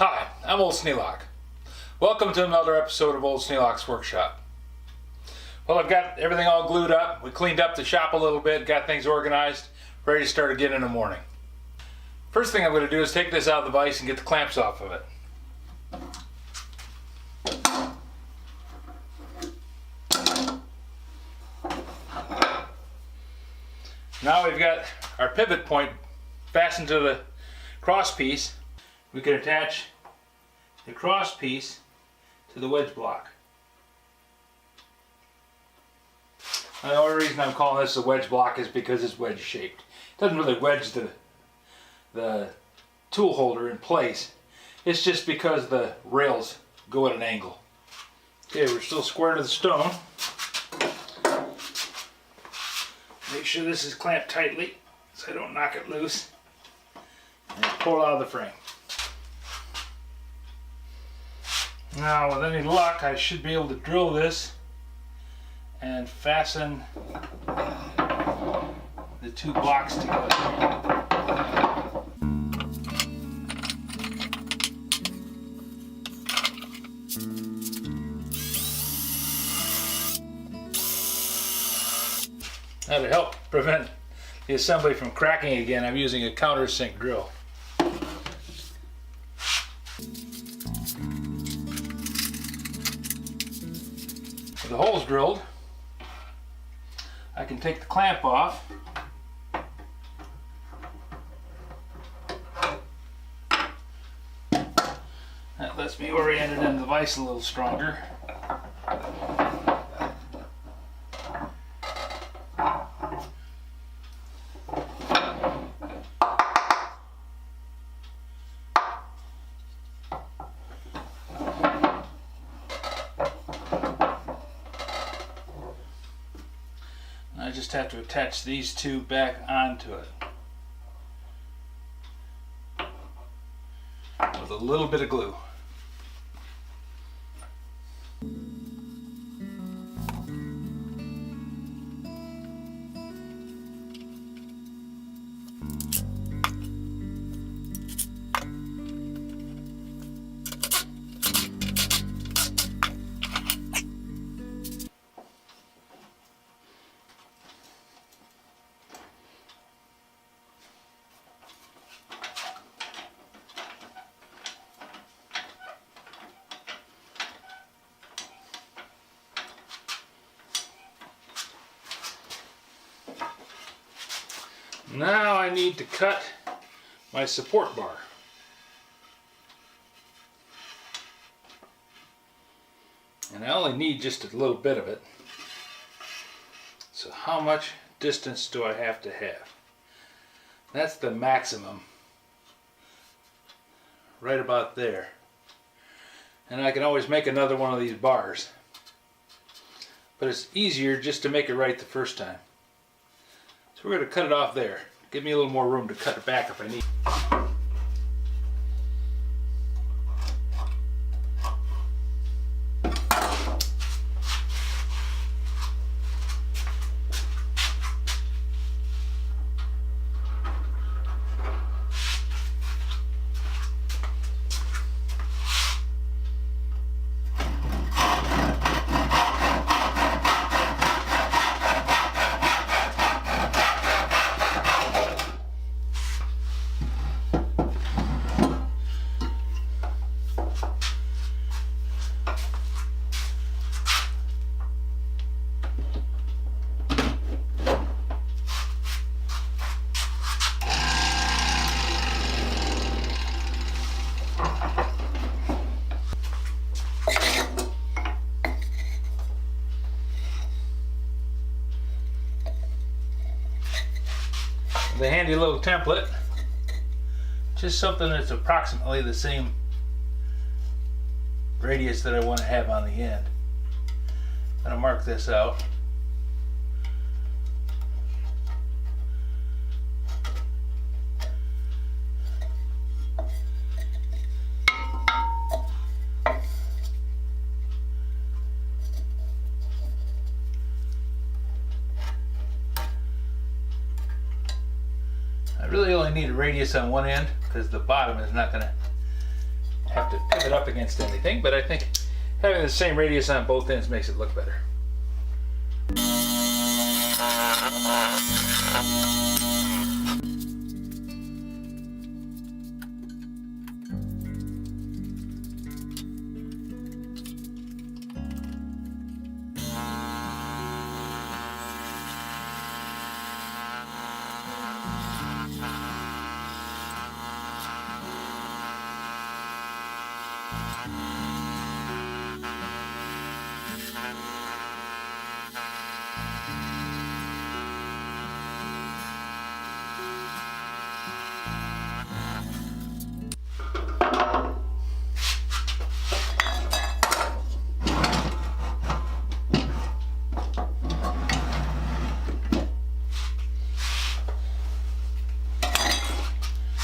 Hi, I'm Old Sneelock. Welcome to another episode of Old Sneelock's Workshop. Well, I've got everything all glued up. We cleaned up the shop a little bit, got things organized, ready to start again in the morning. First thing I'm going to do is take this out of the vise and get the clamps off of it. Now we've got our pivot point fastened to the cross piece. We can attach the cross piece to the wedge block. And the only reason I'm calling this a wedge block is because it's wedge shaped. It doesn't really wedge the tool holder in place. It's just because the rails go at an angle. Okay, we're still square to the stone. Make sure this is clamped tightly so I don't knock it loose. And pull it out of the frame. Now with any luck I should be able to drill this and fasten the two blocks together. Now to help prevent the assembly from cracking again, I'm using a countersink drill. With the holes drilled, I can take the clamp off. That lets me orient it in the vise a little stronger. I just have to attach these two back onto it with a little bit of glue. Now I need to cut my support bar. And I only need just a little bit of it. So how much distance do I have to have? That's the maximum. Right about there. And I can always make another one of these bars. But it's easier just to make it right the first time. So we're going to cut it off there. Give me a little more room to cut it back if I need. The handy little template, just something that's approximately the same radius that I want to have on the end. I'm going to mark this out. I really only need a radius on one end because the bottom is not going to have to pivot up against anything, but I think having the same radius on both ends makes it look better.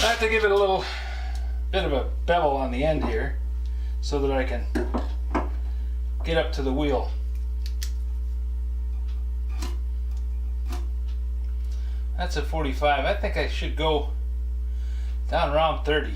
I have to give it a little bit of a bevel on the end here so that I can get up to the wheel. That's a 45. I think I should go down around 30.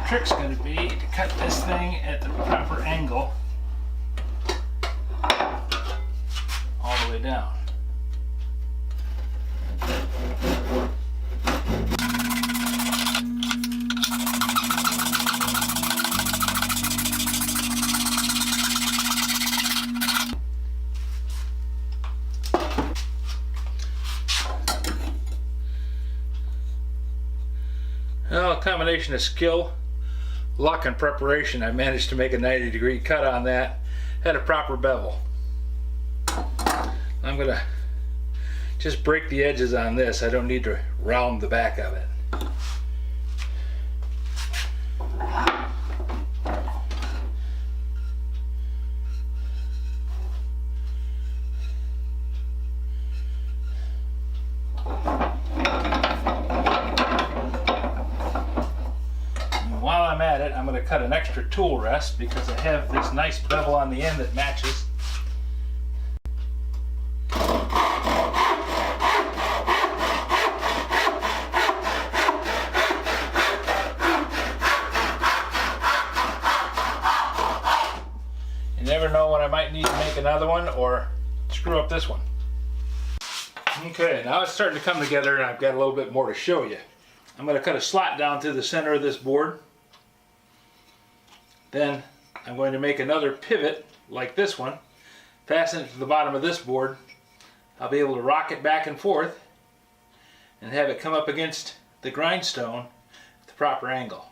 Trick's going to be to cut this thing at the proper angle all the way down. Well, a combination of skill, luck, and preparation, I managed to make a 90-degree cut on that. Had a proper bevel. I'm going to just break the edges on this. I don't need to round the back of it. I'm going to cut an extra tool rest because I have this nice bevel on the end that matches. You never know when I might need to make another one or screw up this one. Okay, now it's starting to come together and I've got a little bit more to show you. I'm going to cut a slot down through the center of this board. Then I'm going to make another pivot like this one, fasten it to the bottom of this board. I'll be able to rock it back and forth and have it come up against the grindstone at the proper angle.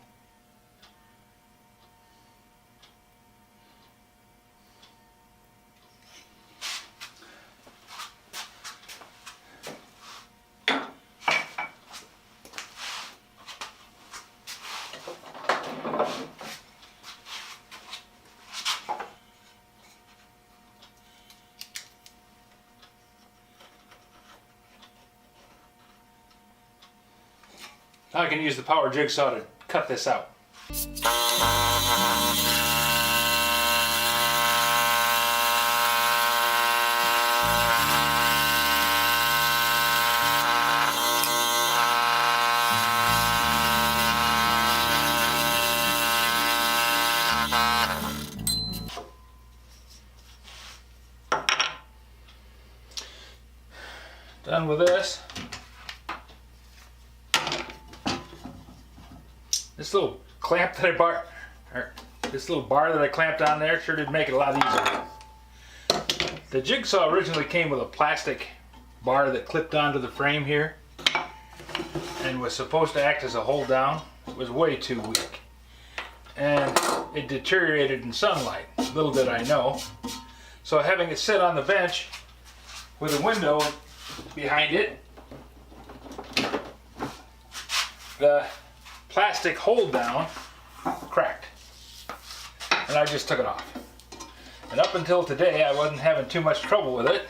Now I can use the power jigsaw to cut this out. Done with this. This little clamp that I bar, or this little bar that I clamped on there sure did make it a lot easier. The jigsaw originally came with a plastic bar that clipped onto the frame here and was supposed to act as a hold down. It was way too weak. And it deteriorated in sunlight, little did I know. So having it sit on the bench with a window behind it, the plastic hold down cracked and I just took it off. And up until today I wasn't having too much trouble with it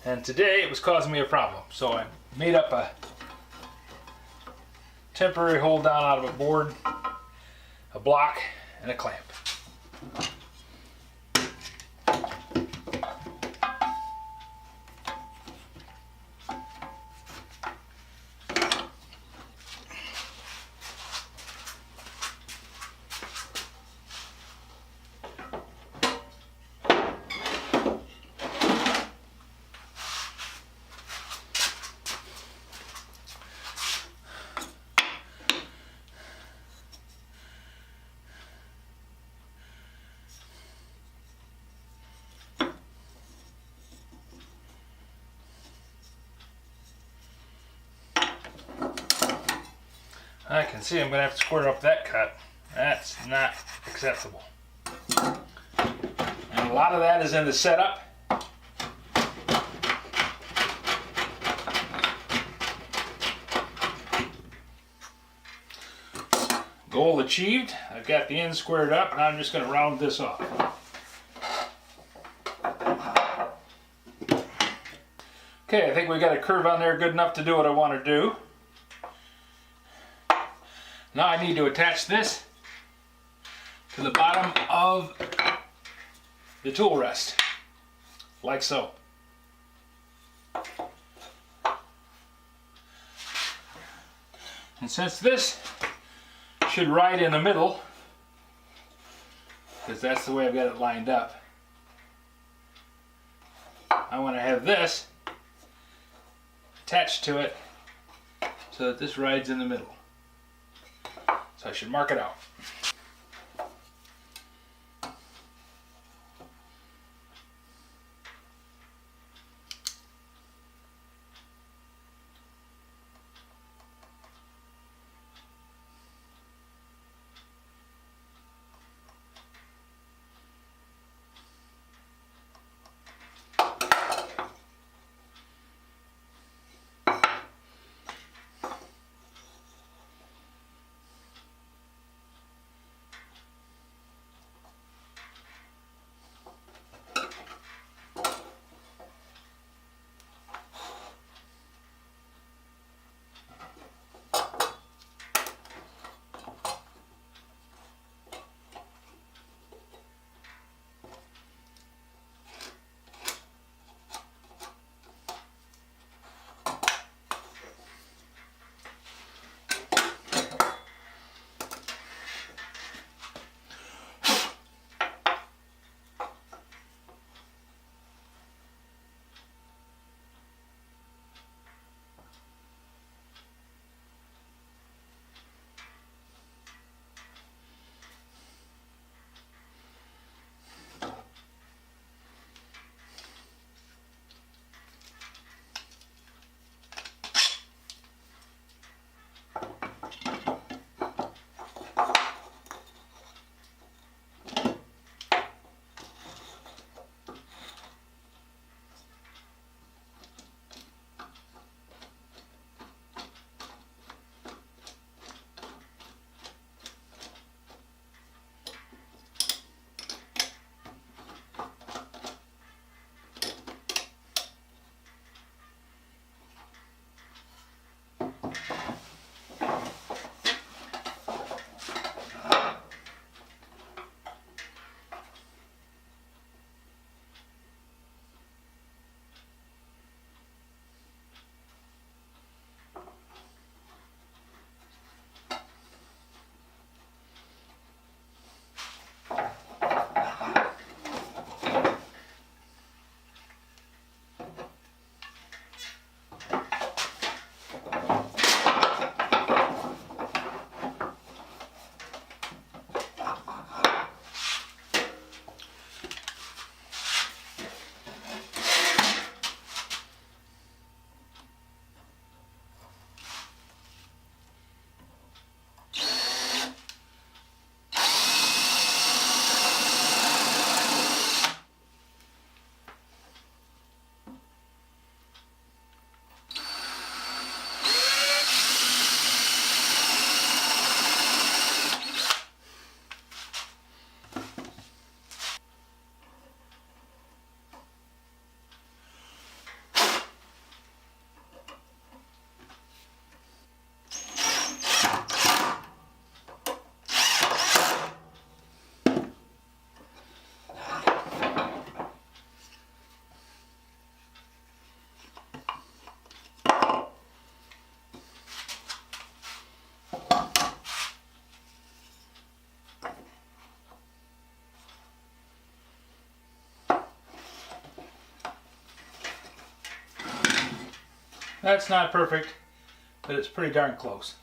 And today it was causing me a problem. So I made up a temporary hold down out of a board, a block, and a clamp. I can see I'm going to have to square up that cut. That's not acceptable. And a lot of that is in the setup. Goal achieved. I've got the end squared up. Now I'm just going to round this off. Okay, I think we got a curve on there good enough to do what I want to do. Now I need to attach this to the bottom of the tool rest, like so. And since this should ride in the middle, because that's the way I've got it lined up, I want to have this attached to it so that this rides in the middle. So I should mark it out. That's not perfect, but it's pretty darn close.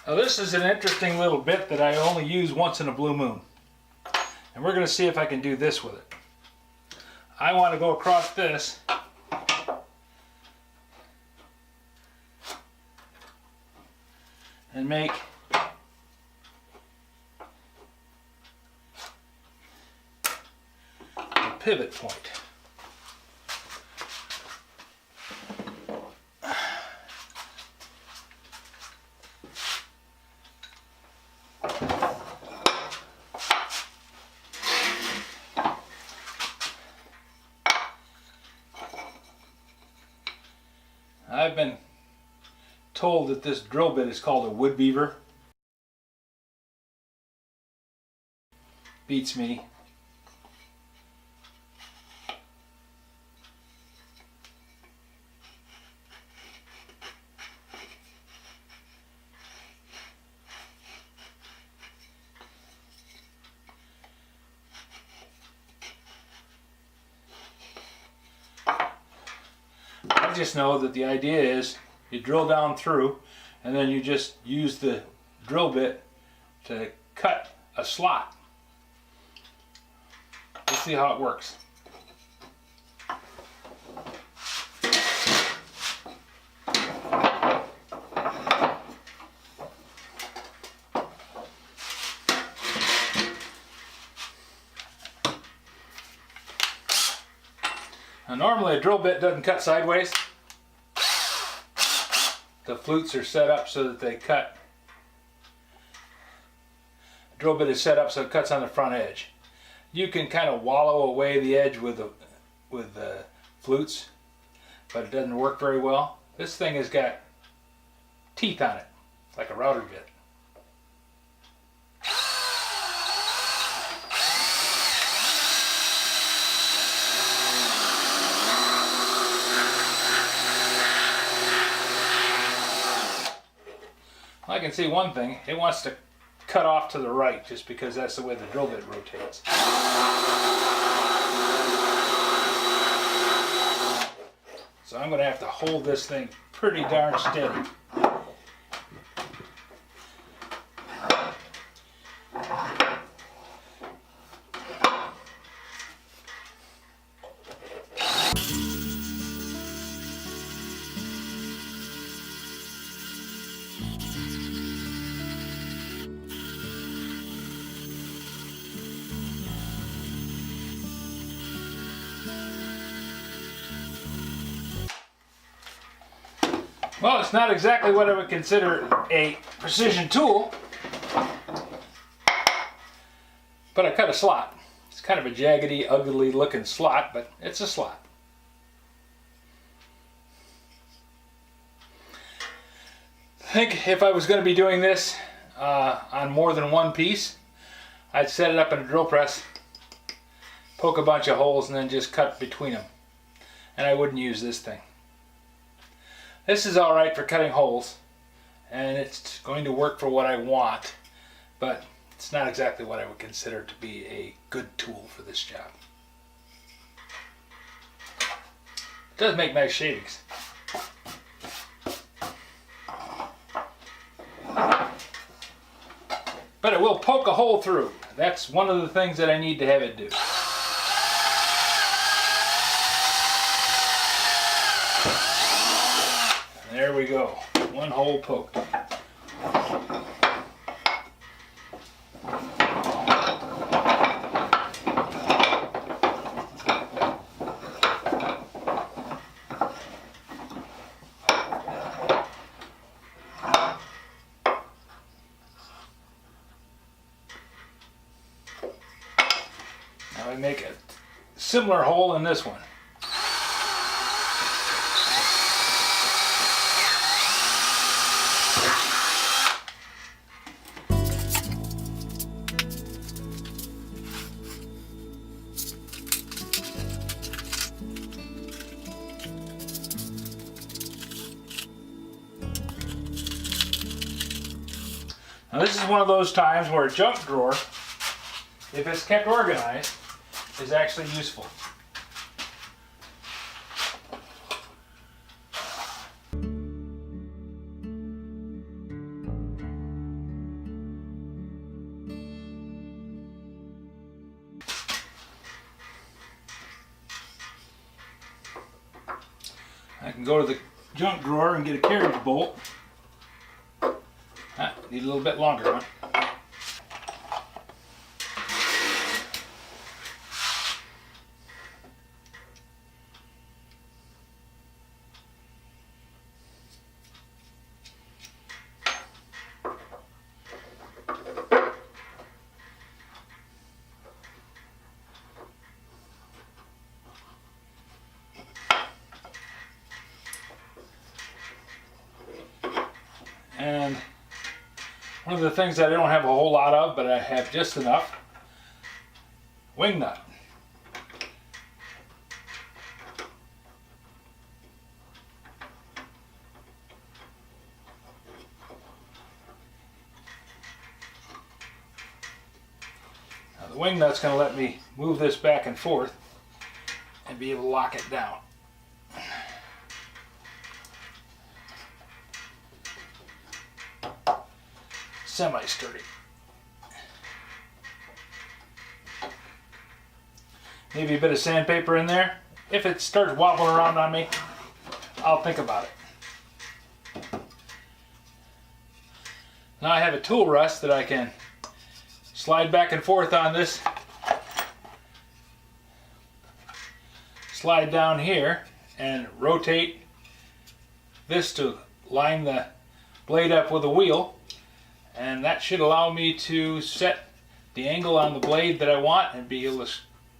Now this is an interesting little bit that I only use once in a blue moon. And we're going to see if I can do this with it. I want to go across this and make a pivot point. I've been told that this drill bit is called a wood beaver. Beats me. I just know that the idea is you drill down through and then you just use the drill bit to cut a slot. Let's see how it works. Now normally a drill bit doesn't cut sideways. The flutes are set up so that they cut. The drill bit is set up so it cuts on the front edge. You can kind of wallow away the edge with the flutes, but it doesn't work very well. This thing has got teeth on it, like a router bit. I can see one thing, it wants to cut off to the right just because that's the way the drill bit rotates. So I'm going to have to hold this thing pretty darn steady. Well, it's not exactly what I would consider a precision tool, but I cut a slot. It's kind of a jaggedy, ugly looking slot, but it's a slot. I think if I was going to be doing this on more than one piece, I'd set it up in a drill press, poke a bunch of holes, and then just cut between them. And I wouldn't use this thing. This is alright for cutting holes, and it's going to work for what I want, but it's not exactly what I would consider to be a good tool for this job. It does make nice shavings. But it will poke a hole through. That's one of the things that I need to have it do. There we go. One hole poked. Now we make a similar hole in this one. Now this is one of those times where a junk drawer, if it's kept organized, is actually useful. I can go to the junk drawer and get a carriage bolt. Need a little bit longer one. And one of the things that I don't have a whole lot of, but I have just enough, wing nut. Now the wing nut's going to let me move this back and forth and be able to lock it down. Semi-sturdy. Maybe a bit of sandpaper in there. If it starts wobbling around on me, I'll think about it. Now I have a tool rest that I can slide back and forth on this. Slide down here and rotate this to line the blade up with a wheel. And that should allow me to set the angle on the blade that I want and be able to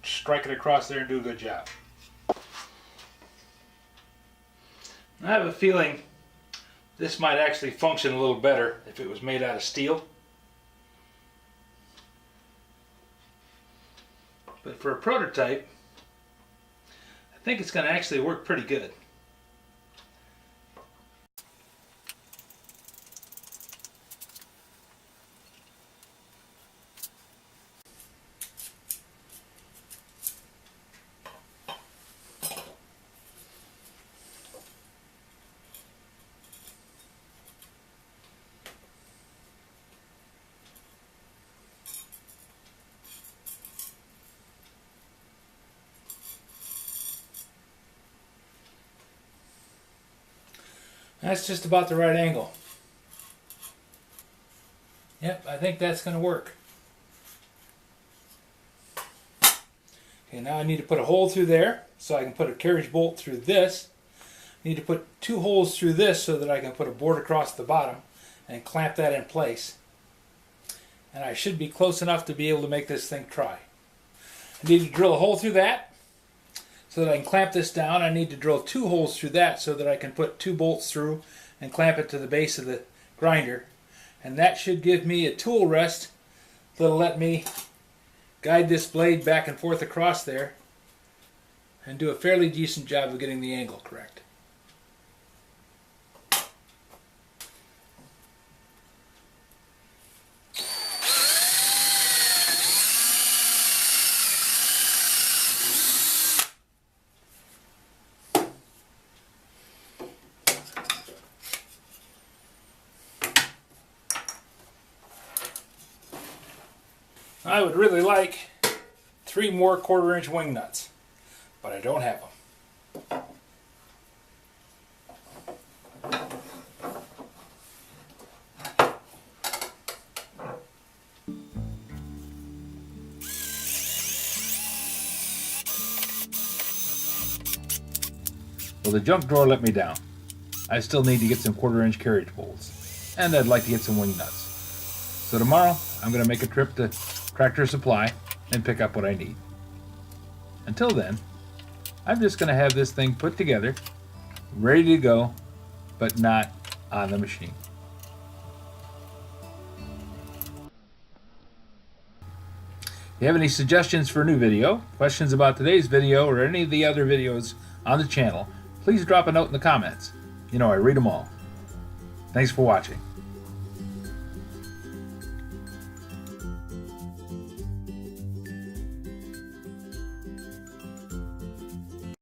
strike it across there and do a good job. I have a feeling this might actually function a little better if it was made out of steel. But for a prototype, I think it's going to actually work pretty good. That's just about the right angle. Yep, I think that's going to work. Okay, now I need to put a hole through there so I can put a carriage bolt through this. I need to put 2 holes through this so that I can put a board across the bottom and clamp that in place. And I should be close enough to be able to make this thing try. I need to drill a hole through that so that I can clamp this down. I need to drill 2 holes through that so that I can put 2 bolts through and clamp it to the base of the grinder. And that should give me a tool rest that'll let me guide this blade back and forth across there and do a fairly decent job of getting the angle correct. I would really like 3 more 1/4 inch wing nuts, but I don't have them. Well, the junk drawer let me down. I still need to get some 1/4-inch carriage bolts, and I'd like to get some wing nuts. So tomorrow, I'm going to make a trip to Tractor Supply and pick up what I need. Until then, I'm just going to have this thing put together, ready to go, but not on the machine. If you have any suggestions for a new video, questions about today's video, or any of the other videos on the channel, please drop a note in the comments. You know I read them all. Thanks for watching.